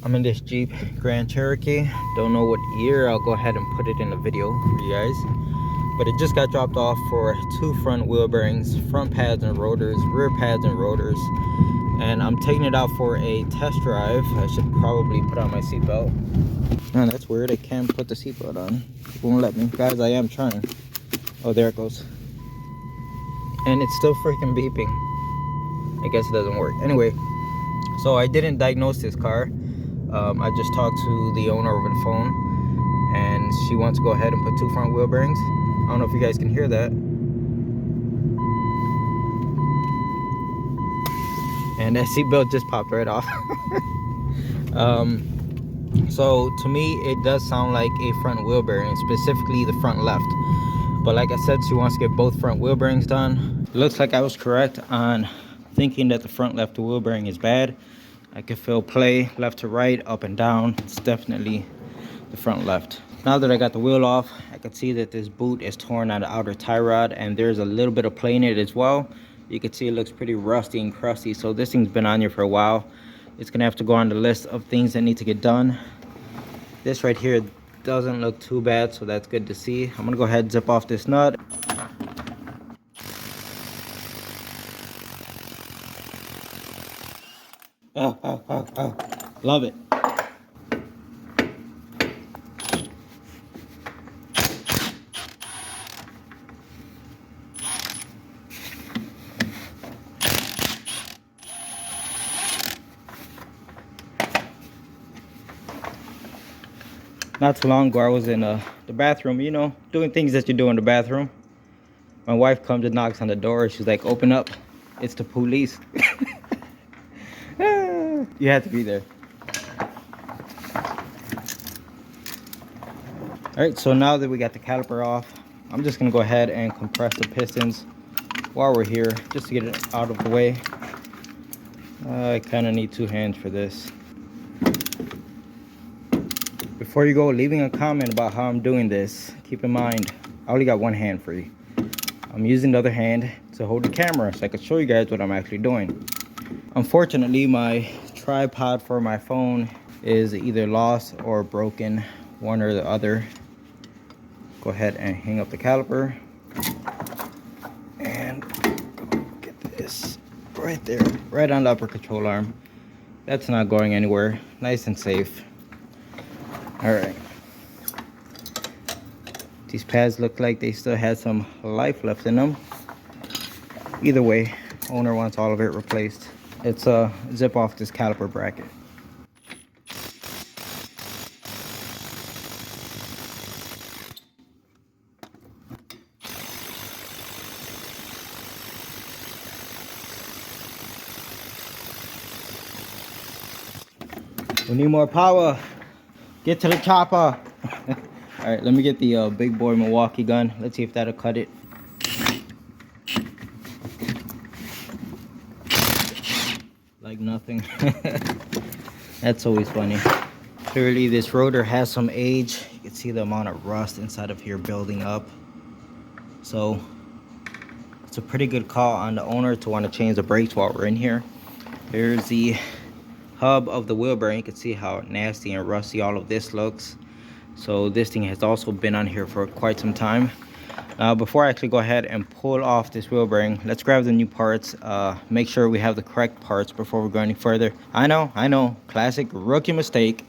I'm in this Jeep Grand Cherokee. Don't know what year. I'll go ahead and put it in the video for you guys. But it just got dropped off for 2 front wheel bearings, front pads and rotors, rear pads and rotors. And I'm taking it out for a test drive. I should probably put on my seatbelt. Man, that's weird. I can't put the seatbelt on. It won't let me. Guys, I am trying. Oh, there it goes. And it's still freaking beeping. I guess it doesn't work. Anyway, so I didn't diagnose this car. I just talked to the owner over the phone, and she wants to go ahead and put 2 front wheel bearings. I don't know if you guys can hear that. And that seatbelt just popped right off. So to me, it does sound like a front wheel bearing, specifically the front left. But like I said, she wants to get both front wheel bearings done. It looks like I was correct on thinking that the front left wheel bearing is bad. I can feel play left to right, up and down. It's definitely the front left. Now that I got the wheel off, I can see that this boot is torn on the outer tie rod, and there's a little bit of play in it as well. You can see it looks pretty rusty and crusty, so this thing's been on here for a while. It's gonna have to go on the list of things that need to get done. This right here doesn't look too bad, so that's good to see. I'm gonna go ahead and zip off this nut. Oh. Love it. Not too long ago, I was in the bathroom, you know, doing things that you do in the bathroom. My wife comes and knocks on the door. She's like, open up. It's the police. You had to be there. All right, so now that we got the caliper off, I'm just gonna go ahead and compress the pistons while we're here, just to get it out of the way. I kind of need 2 hands for this. Before you go leaving a comment about how I'm doing this, keep in mind, I only got 1 hand free. I'm using the other hand to hold the camera so I can show you guys what I'm actually doing. Unfortunately, my tripod for my phone is either lost or broken, one or the other. Go ahead and hang up the caliper. And get this right there, right on the upper control arm. That's not going anywhere, nice and safe. All right. These pads look like they still had some life left in them. Either way, owner wants all of it replaced. Let's zip off this caliper bracket. We need more power. Get to the chopper. All right, let me get the big boy Milwaukee gun. Let's see if that'll cut it. Like nothing. That's always funny. Clearly this rotor has some age. You can see the amount of rust inside of here building up. So it's a pretty good call on the owner to want to change the brakes while we're in here. Here's the hub of the wheel bearing. You can see how nasty and rusty all of this looks. So this thing has also been on here for quite some time. Before I actually go ahead and pull off this wheel bearing, let's grab the new parts. Make sure we have the correct parts before we go any further. I know, classic rookie mistake.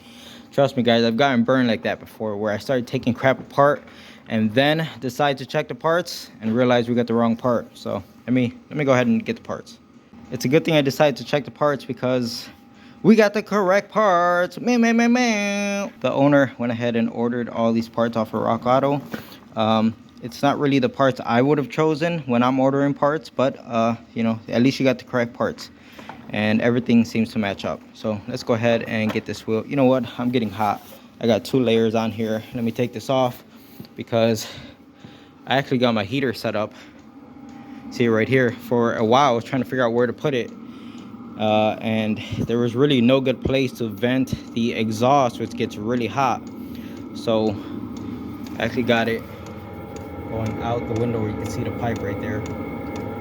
Trust me guys, I've gotten burned like that before, where I started taking crap apart and then decide to check the parts and realize we got the wrong part. So let me go ahead and get the parts. It's a good thing I decided to check the parts because we got the correct parts. The owner went ahead and ordered all these parts off of Rock Auto. It's not really the parts I would have chosen when I'm ordering parts, but you know, at least you got the correct parts and everything seems to match up. So let's go ahead and get this wheel. You know what, I'm getting hot. I got 2 layers on here. Let me take this off because I actually got my heater set up. See right here. For a while I was trying to figure out where to put it, and there was really no good place to vent the exhaust, which gets really hot. So I actually got it going out the window where you can see the pipe right there.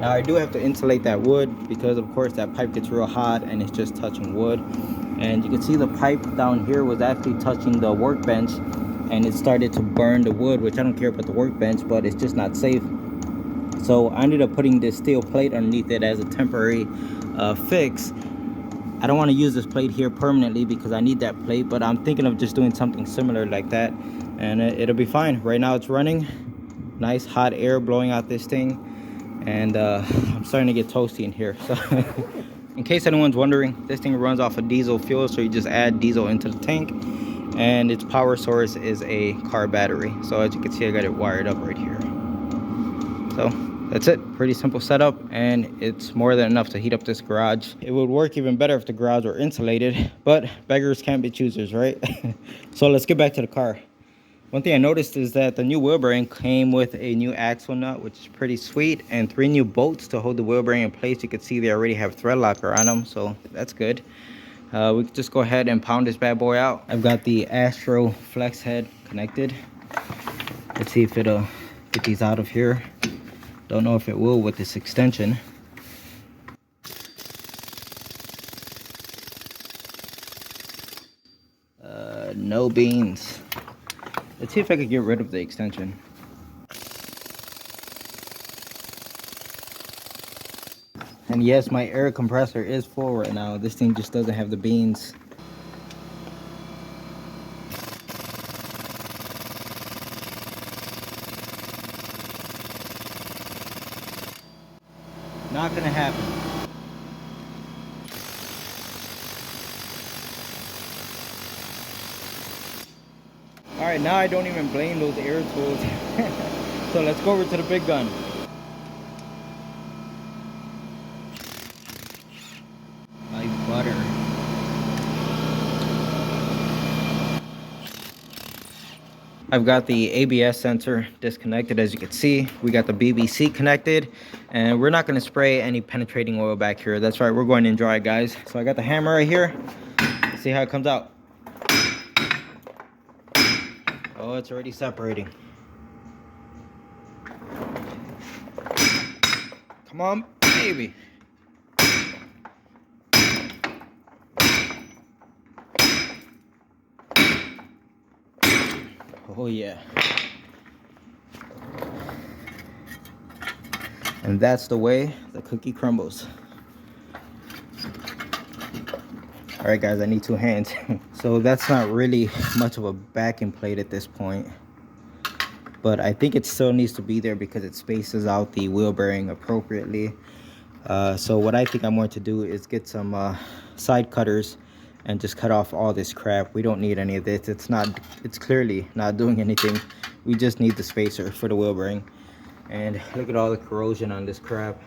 Now I do have to insulate that wood because of course that pipe gets real hot and it's just touching wood, and you can see the pipe down here was actually touching the workbench, and it started to burn the wood, which I don't care about the workbench, but it's just not safe. So I ended up putting this steel plate underneath it as a temporary fix. I don't want to use this plate here permanently because I need that plate, but I'm thinking of just doing something similar like that, and it'll be fine. Right now it's running, nice hot air blowing out this thing, and I'm starting to get toasty in here. So in case anyone's wondering, this thing runs off of diesel fuel, so you just add diesel into the tank, and its power source is a car battery. So as you can see, I got it wired up right here. So that's it. Pretty simple setup, and it's more than enough to heat up this garage. It would work even better if the garage were insulated, but beggars can't be choosers, right? So let's get back to the car. One thing I noticed is that the new wheel bearing came with a new axle nut, which is pretty sweet, and 3 new bolts to hold the wheel bearing in place. You can see they already have thread locker on them, so that's good. We can just go ahead and pound this bad boy out. I've got the Astro flex head connected. Let's see if it'll get these out of here. Don't know if it will with this extension. No beans. Let's see if I could get rid of the extension. And yes, my air compressor is full right now. This thing just doesn't have the beans. Not gonna happen. All right, now I don't even blame those air tools. So let's go over to the big gun. Like butter. I've got the ABS sensor disconnected, as you can see. We got the BBC connected, and we're not going to spray any penetrating oil back here. That's right, we're going in dry, guys. So I got the hammer right here. Let's see how it comes out. Oh, it's already separating. Come on, baby. Oh yeah. And that's the way the cookie crumbles. All right, guys, I need 2 hands. So that's not really much of a backing plate at this point, but I think it still needs to be there because it spaces out the wheel bearing appropriately. So what I think I'm going to do is get some side cutters and just cut off all this crap. We don't need any of this. It's clearly not doing anything. We just need the spacer for the wheel bearing. And look at all the corrosion on this crap.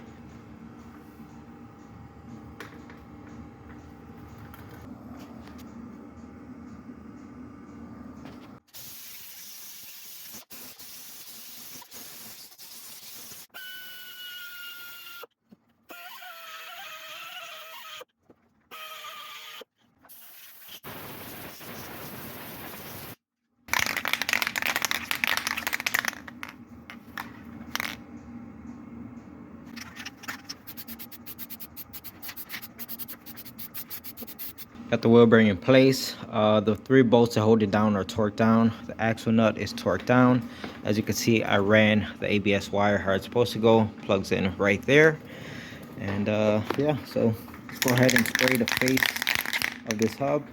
Got the wheel bearing in place. The 3 bolts that hold it down are torqued down. The axle nut is torqued down. As you can see, I ran the ABS wire how it's supposed to go. Plugs in right there. And yeah, so let's go ahead and spray the face of this hub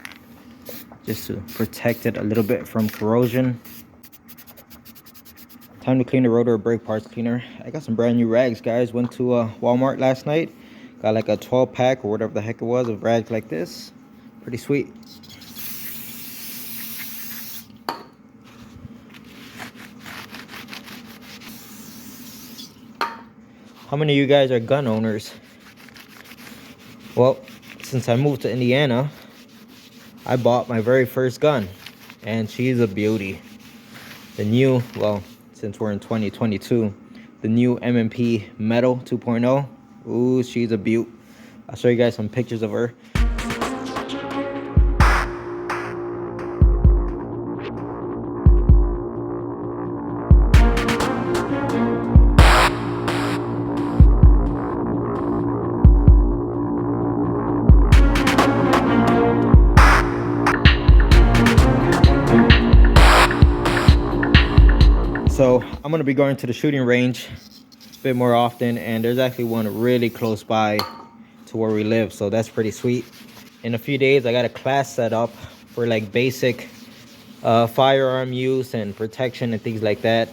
just to protect it a little bit from corrosion. Time to clean the rotor brake parts cleaner. I got some brand new rags, guys. Went to Walmart last night. Got like a 12 pack or whatever the heck it was of rags like this. Pretty sweet. How many of you guys are gun owners? Well, since I moved to Indiana, I bought my very first gun, and she's a beauty. The new, well, since we're in 2022, the new M&P Metal 2.0. Ooh, she's a beaut. I'll show you guys some pictures of her. So I'm gonna be going to the shooting range a bit more often, and there's actually one really close by to where we live, so that's pretty sweet. In a few days I got a class set up for like basic firearm use and protection and things like that,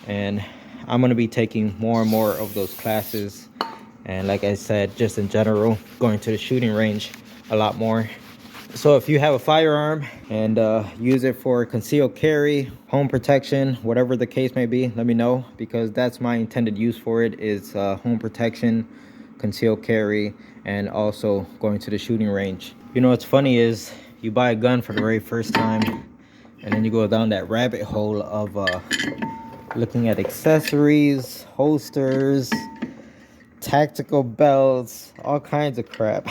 and I'm gonna be taking more and more of those classes, and like I said, just in general, going to the shooting range a lot more. So if you have a firearm and use it for concealed carry, home protection, whatever the case may be, let me know, because that's my intended use for it, is home protection, concealed carry, and also going to the shooting range. You know what's funny is you buy a gun for the very first time, and then you go down that rabbit hole of looking at accessories, holsters, tactical belts, all kinds of crap.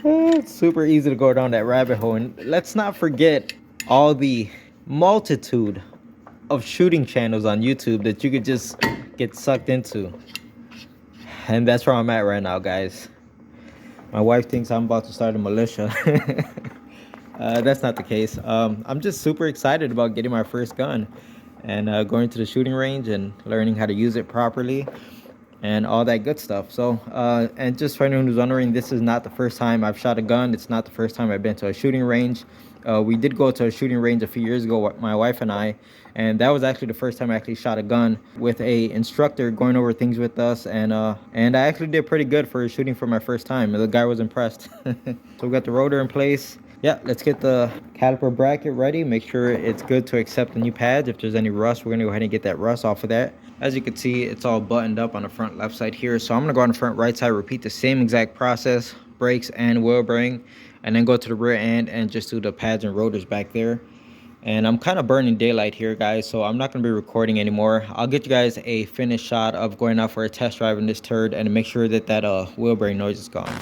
It's super easy to go down that rabbit hole. And let's not forget all the multitude of shooting channels on YouTube that you could just get sucked into. And that's where I'm at right now, guys. My wife thinks I'm about to start a militia. That's not the case. I'm just super excited about getting my first gun and going to the shooting range and learning how to use it properly and all that good stuff. So and just for anyone who's wondering, this is not the first time I've shot a gun. It's not the first time I've been to a shooting range. We did go to a shooting range a few years ago, my wife and I, and that was actually the first time I actually shot a gun with a instructor going over things with us, and I actually did pretty good for shooting for my first time. The guy was impressed. So we got the rotor in place. Yeah, let's get the caliper bracket ready, make sure it's good to accept the new pads. If there's any rust, we're gonna go ahead and get that rust off of that. As you can see, it's all buttoned up on the front left side here, so I'm gonna go on the front right side, repeat the same exact process, brakes and wheel bearing, and then go to the rear end and just do the pads and rotors back there. And I'm kind of burning daylight here, guys, so I'm not going to be recording anymore. I'll get you guys a finished shot of going out for a test drive in this turd and make sure that that wheel bearing noise is gone.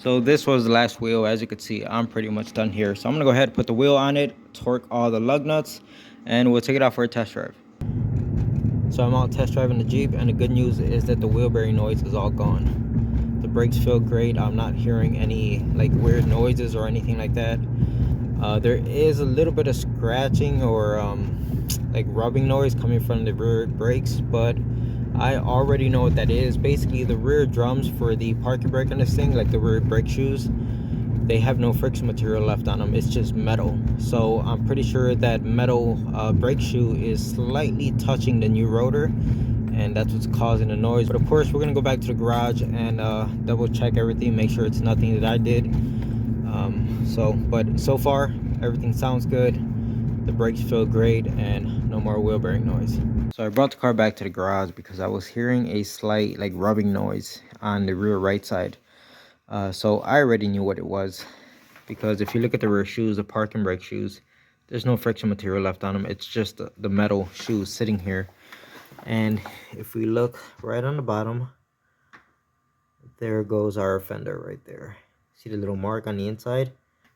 So this was the last wheel. As you can see, I'm pretty much done here. So I'm gonna go ahead and put the wheel on it, torque all the lug nuts, and we'll take it out for a test drive. So I'm out test driving the Jeep, and the good news is that the wheel bearing noise is all gone. The brakes feel great. I'm not hearing any like weird noises or anything like that. There is a little bit of scratching or like rubbing noise coming from the rear brakes, but I already know what that is. Basically, the rear drums for the parking brake on this thing, like the rear brake shoes, they have no friction material left on them. It's just metal. So I'm pretty sure that metal brake shoe is slightly touching the new rotor, and that's what's causing the noise. But of course, we're gonna go back to the garage and double check everything, make sure it's nothing that I did. But so far everything sounds good. The brakes feel great, and no more wheel bearing noise. So I brought the car back to the garage because I was hearing a slight like rubbing noise on the rear right side. So I already knew what it was, because if you look at the rear shoes, the parking brake shoes, there's no friction material left on them. It's just the metal shoes sitting here. And if we look right on the bottom, there goes our fender right there. See the little mark on the inside?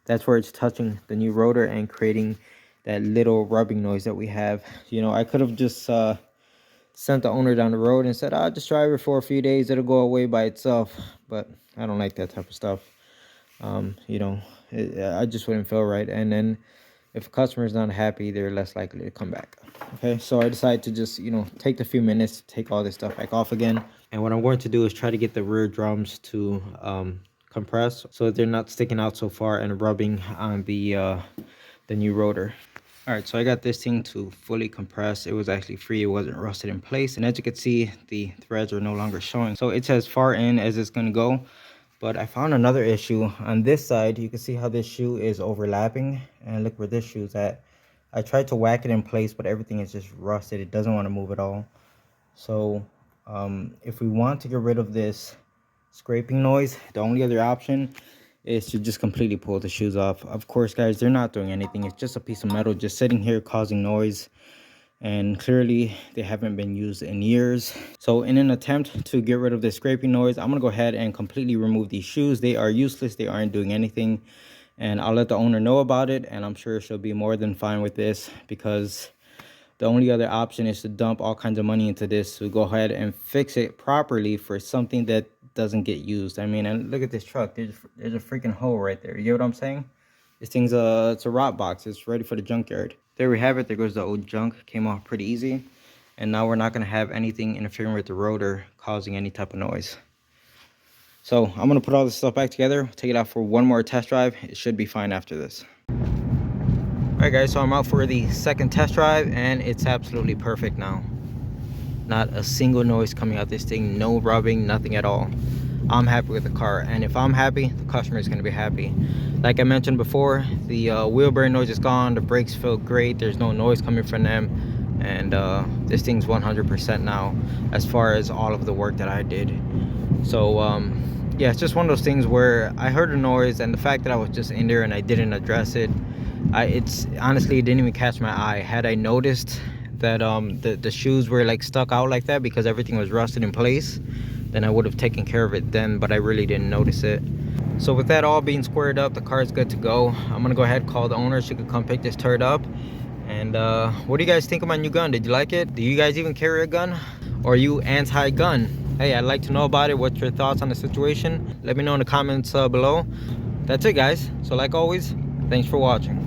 That's where it's touching the new rotor and creating that little rubbing noise that we have. You know, I could have just sent the owner down the road and said, I'll just drive it for a few days, it'll go away by itself. But I don't like that type of stuff. You know, I just wouldn't feel right. And then if a customer is not happy, they're less likely to come back. Okay, so I decided to just, you know, take the few minutes to take all this stuff back off again. And what I'm going to do is try to get the rear drums to compress so that they're not sticking out so far and rubbing on the new rotor. All right, so I got this thing to fully compress. It was actually free, it wasn't rusted in place, and as you can see, the threads are no longer showing, so it's as far in as it's going to go. But I found another issue on this side. You can see how this shoe is overlapping, and look where this shoe's at. I tried to whack it in place, but everything is just rusted. It doesn't want to move at all. So if we want to get rid of this scraping noise, the only other option is to just completely pull the shoes off. Of course, guys, they're not doing anything. It's just a piece of metal just sitting here causing noise, and clearly they haven't been used in years. So in an attempt to get rid of the scraping noise, I'm gonna go ahead and completely remove these shoes. They are useless, they aren't doing anything, and I'll let the owner know about it, and I'm sure she'll be more than fine with this, because the only other option is to dump all kinds of money into this to go ahead and fix it properly for something that doesn't get used. I mean, and look at this truck. There's a freaking hole right there. You get what I'm saying? This thing's it's a rot box. It's ready for the junkyard. There we have it. There goes the old junk. Came off pretty easy. And now we're not going to have anything interfering with the rotor causing any type of noise. So I'm going to put all this stuff back together, take it out for one more test drive. It should be fine after this. Alright guys, so I'm out for the second test drive and it's absolutely perfect now. Not a single noise coming out this thing, no rubbing, nothing at all. I'm happy with the car, and if I'm happy, the customer is going to be happy. Like I mentioned before, the wheel bearing noise is gone, the brakes feel great, there's no noise coming from them, and this thing's 100% now as far as all of the work that I did. So yeah, it's just one of those things where I heard a noise, and the fact that I was just in there and I didn't address it, it's honestly, it didn't even catch my eye. Had I noticed that the shoes were like stuck out like that because everything was rusted in place, then I would have taken care of it then, but I really didn't notice it. So with that all being squared up, the car is good to go. I'm gonna go ahead and call the owner. She could come pick this turd up. And what do you guys think of my new gun? Did you like it? Do you guys even carry a gun? Or are you anti-gun? Hey, I'd like to know about it. What's your thoughts on the situation? Let me know in the comments below. That's it guys. So like always, thanks for watching.